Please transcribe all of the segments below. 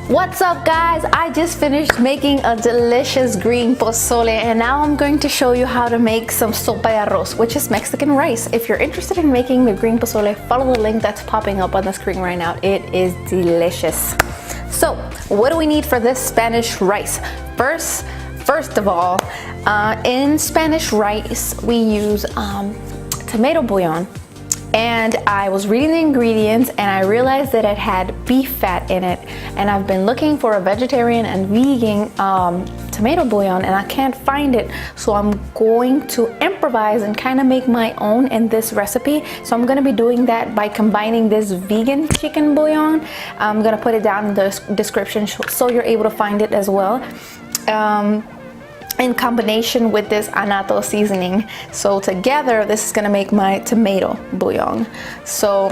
What's up guys? I just finished making a delicious green pozole and now I'm going to show you how to make some sopa de arroz, which is Mexican rice. If you're interested in making the green pozole, follow the link that's popping up on the screen right now. It is delicious. So what do we need for this Spanish rice? First of all, in Spanish rice we use tomato bouillon. And I was reading the ingredients and I realized that it had beef fat in it, and I've been looking for a vegetarian and vegan tomato bouillon and I can't find it, so I'm going to improvise and kind of make my own in this recipe. So I'm going to be doing that by combining this vegan chicken bouillon. I'm going to put it down in the description so you're able to find it as well. In combination with this annatto seasoning. So together this is gonna make my tomato bouillon. So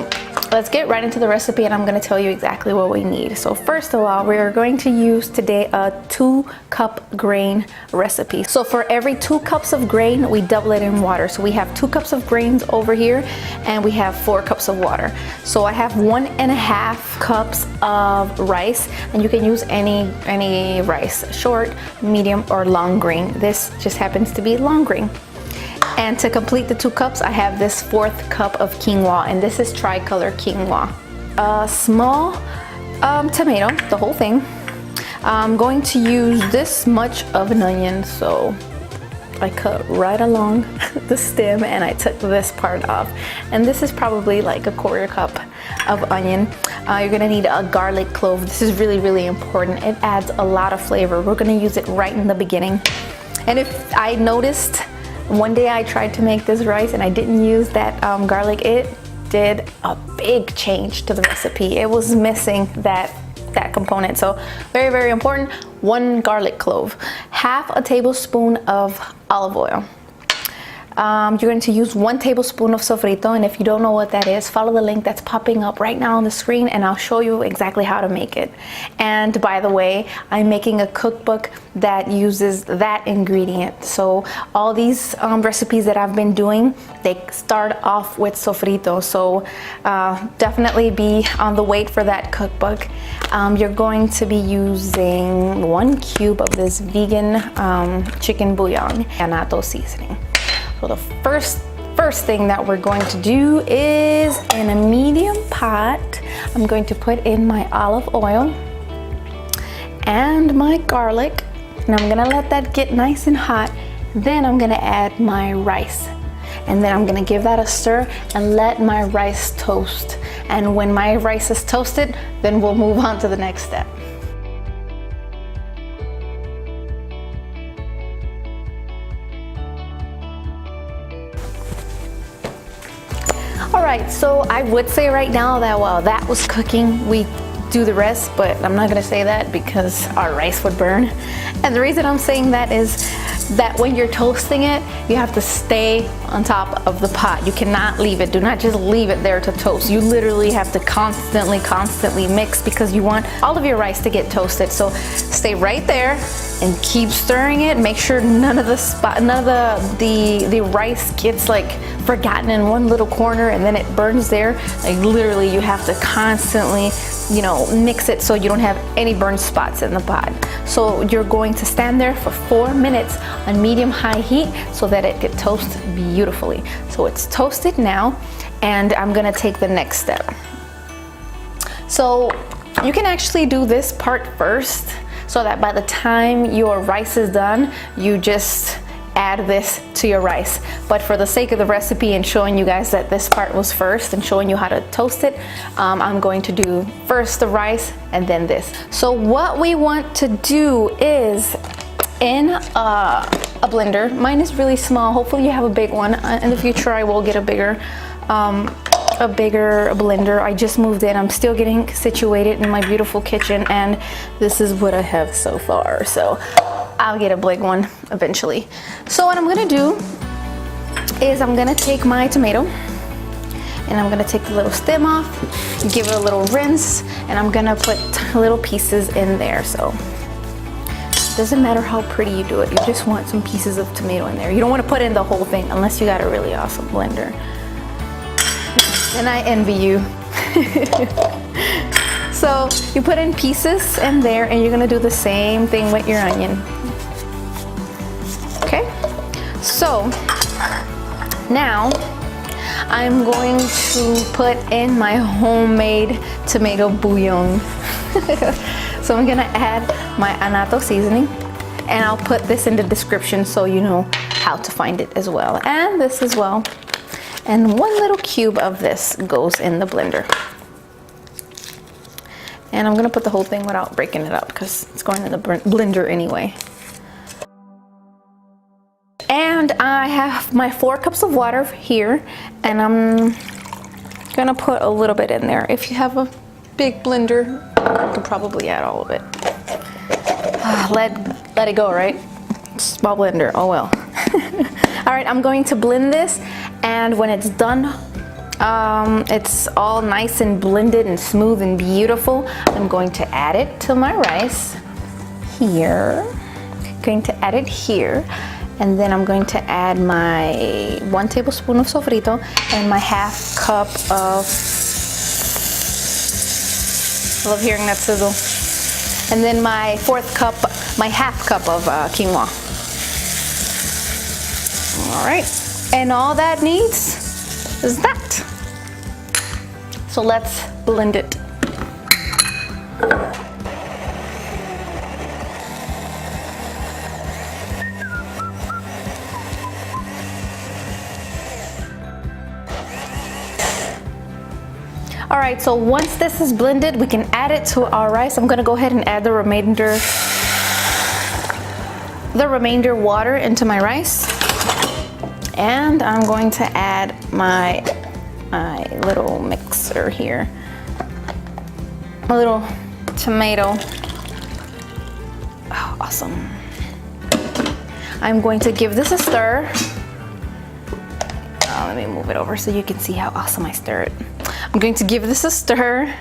let's get right into the recipe and I'm gonna tell you exactly what we need. So first of all, we're going to use today a 2-cup grain recipe. So for every 2 cups of grain, we double it in water. So we have 2 cups of grains over here and we have 4 cups of water. So I have 1.5 cups of rice, and you can use any rice, short, medium, or long grain. This just happens to be long grain. And to complete the 2 cups, I have this 4th cup of quinoa, and this is tricolor quinoa. A small tomato, the whole thing. I'm going to use this much of an onion, so I cut right along the stem and I took this part off. And this is probably like a 1/4 cup of onion. You're gonna need a garlic clove. This is really important. It adds a lot of flavor. We're gonna use it right in the beginning. And if I noticed, one day I tried to make this rice and I didn't use that garlic, it did a big change to the recipe. It was missing that component. So very important. 1 garlic clove, 1/2 tablespoon of olive oil. You're going to use 1 tablespoon of sofrito, and if you don't know what that is, follow the link that's popping up right now on the screen and I'll show you exactly how to make it. And by the way, I'm making a cookbook that uses that ingredient. So all these recipes that I've been doing, they start off with sofrito. So definitely be on the wait for that cookbook. You're going to be using 1 cube of this vegan chicken bouillon, annatto seasoning. So the first thing that we're going to do is, in a medium pot, I'm going to put in my olive oil and my garlic, and I'm gonna let that get nice and hot. Then I'm gonna add my rice, and then I'm gonna give that a stir and let my rice toast. And when my rice is toasted, then we'll move on to the next step. Alright, so I would say right now that while that was cooking, we do the rest, but I'm not gonna say that because our rice would burn. And the reason I'm saying that is that when you're toasting it, you have to stay on top of the pot. You cannot leave it. Do not just leave it there to toast. You literally have to constantly mix because you want all of your rice to get toasted. So stay right there and keep stirring it. Make sure none of the rice gets like forgotten in one little corner and then it burns there. Like literally you have to constantly, you know, mix it so you don't have any burn spots in the pot. So you're going to stand there for 4 minutes on medium-high heat so that it can toast beautifully. So it's toasted now, and I'm gonna take the next step. So you can actually do this part first so that by the time your rice is done, you just add this to your rice. But for the sake of the recipe and showing you guys that this part was first and showing you how to toast it, I'm going to do first the rice and then this. So what we want to do is, in a blender, mine is really small, hopefully you have a big one. In the future I will get a bigger blender. I just moved in, I'm still getting situated in my beautiful kitchen, and this is what I have so far. So I'll get a big one eventually. So what I'm gonna do is I'm gonna take my tomato and I'm gonna take the little stem off, give it a little rinse, and I'm gonna put little pieces in there. So it doesn't matter how pretty you do it, you just want some pieces of tomato in there. You don't want to put in the whole thing unless you got a really awesome blender. And I envy you. So you put in pieces in there, and you're gonna do the same thing with your onion. Okay, so now I'm going to put in my homemade tomato bouillon. So I'm gonna add my annatto seasoning, and I'll put this in the description so you know how to find it as well, and this as well. And 1 little cube of this goes in the blender. And I'm gonna put the whole thing without breaking it up because it's going in the blender anyway. And I have my 4 cups of water here, and I'm gonna put a little bit in there. If you have a big blender, you can probably add all of it. Let it go, right? Small blender, oh well. All right, I'm going to blend this, and when it's done, it's all nice and blended and smooth and beautiful, I'm going to add it to my rice here. Going to add it here, and then I'm going to add my 1 tablespoon of sofrito and my 1/2 cup of, I love hearing that sizzle, and then my 1/4 cup, my 1/2 cup of quinoa. All right, and all that needs is that. So let's blend it. All right, so once this is blended, we can add it to our rice. I'm gonna go ahead and add the remainder water into my rice. And I'm going to add my little mixer here, my little tomato. Oh, awesome. I'm going to give this a stir. Let me move it over so you can see how awesome I stir it. I'm going to give this a stir,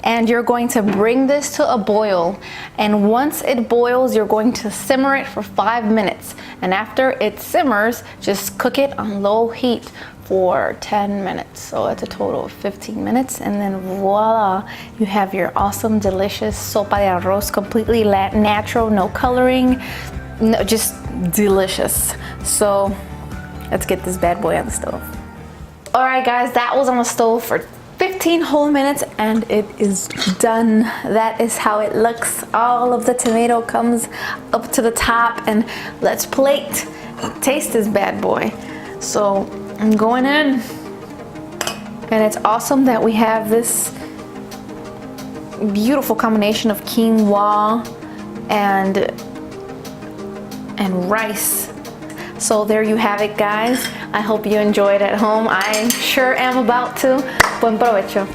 and you're going to bring this to a boil. And once it boils, you're going to simmer it for 5 minutes. And after it simmers, just cook it on low heat for 10 minutes. So it's a total of 15 minutes. And then voila, you have your awesome, delicious sopa de arroz, completely natural, no coloring, no, just delicious. So let's get this bad boy on the stove. All right, guys, that was on the stove for 15 whole minutes, and it is done. That is how it looks. All of the tomato comes up to the top, and let's plate. Taste this bad boy. So I'm going in, and it's awesome that we have this beautiful combination of quinoa and rice. So there you have it, guys. I hope you enjoyed at home. I sure am about to. Buen provecho.